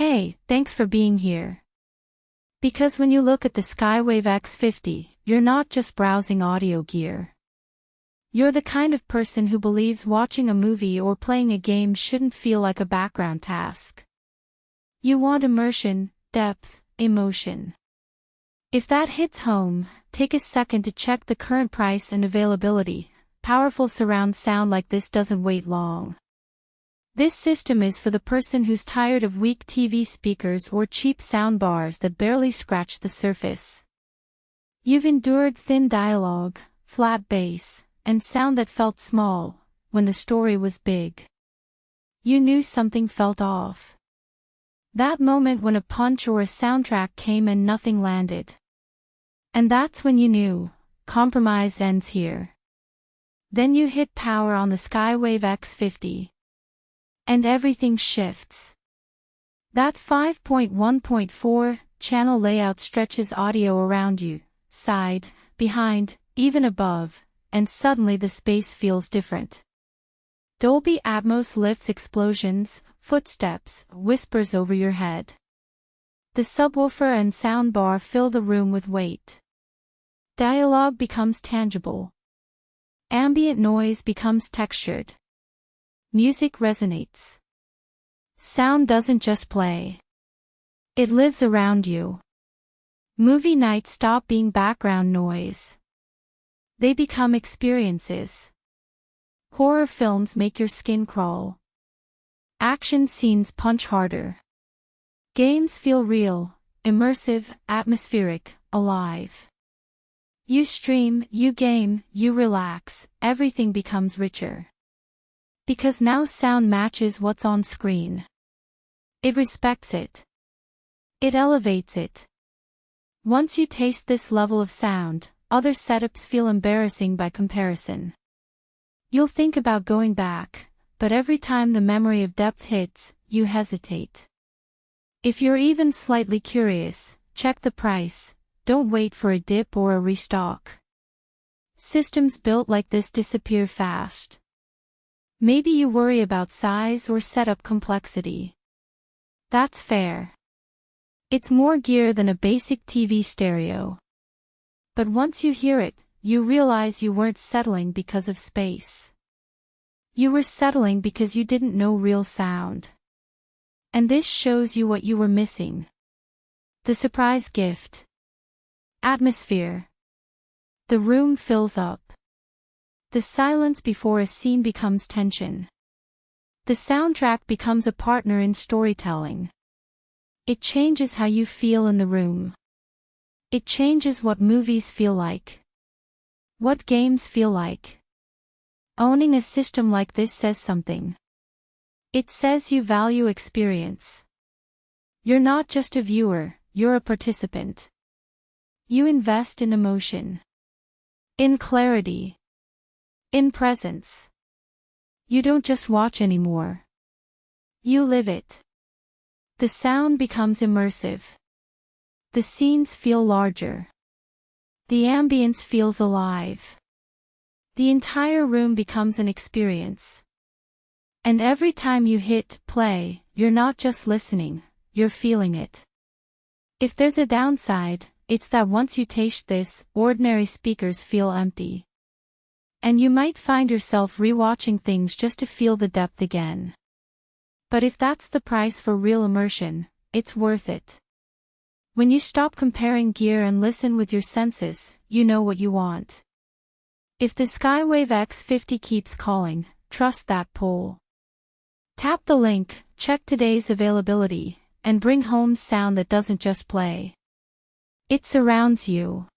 Hey, thanks for being here. Because when you look at the Skywave X50, you're not just browsing audio gear. You're the kind of person who believes watching a movie or playing a game shouldn't feel like a background task. You want immersion, depth, emotion. If that hits home, take a second to check the current price and availability. Powerful surround sound like this doesn't wait long. This system is for the person who's tired of weak TV speakers or cheap soundbars that barely scratch the surface. You've endured thin dialogue, flat bass, and sound that felt small when the story was big. You knew something felt off. That moment when a punch or a soundtrack came and nothing landed. And that's when you knew, compromise ends here. Then you hit power on the Skywave X50. And everything shifts. That 5.1.4 channel layout stretches audio around you, side, behind, even above, and suddenly the space feels different. Dolby Atmos lifts explosions, footsteps, whispers over your head. The subwoofer and soundbar fill the room with weight. Dialogue becomes tangible. Ambient noise becomes textured. Music resonates. Sound doesn't just play. It lives around you. Movie nights stop being background noise. They become experiences. Horror films make your skin crawl. Action scenes punch harder. Games feel real, immersive, atmospheric, alive. You stream, you game, you relax, everything becomes richer. Because now sound matches what's on screen. It respects it. It elevates it. Once you taste this level of sound, other setups feel embarrassing by comparison. You'll think about going back, but every time the memory of depth hits, you hesitate. If you're even slightly curious, check the price, don't wait for a dip or a restock. Systems built like this disappear fast. Maybe you worry about size or setup complexity. That's fair. It's more gear than a basic TV stereo. But once you hear it, you realize you weren't settling because of space. You were settling because you didn't know real sound. And this shows you what you were missing. The surprise gift. Atmosphere. The room fills up. The silence before a scene becomes tension. The soundtrack becomes a partner in storytelling. It changes how you feel in the room. It changes what movies feel like. What games feel like. Owning a system like this says something. It says you value experience. You're not just a viewer, you're a participant. You invest in emotion. In clarity. In presence. You don't just watch anymore. You live it. The sound becomes immersive. The scenes feel larger. The ambience feels alive. The entire room becomes an experience. And every time you hit play, you're not just listening, you're feeling it. If there's a downside, it's that once you taste this, ordinary speakers feel empty. And you might find yourself rewatching things just to feel the depth again. But if that's the price for real immersion, it's worth it. When you stop comparing gear and listen with your senses, you know what you want. If the Skywave X50 keeps calling, trust that pull. Tap the link, check today's availability, and bring home sound that doesn't just play. It surrounds you.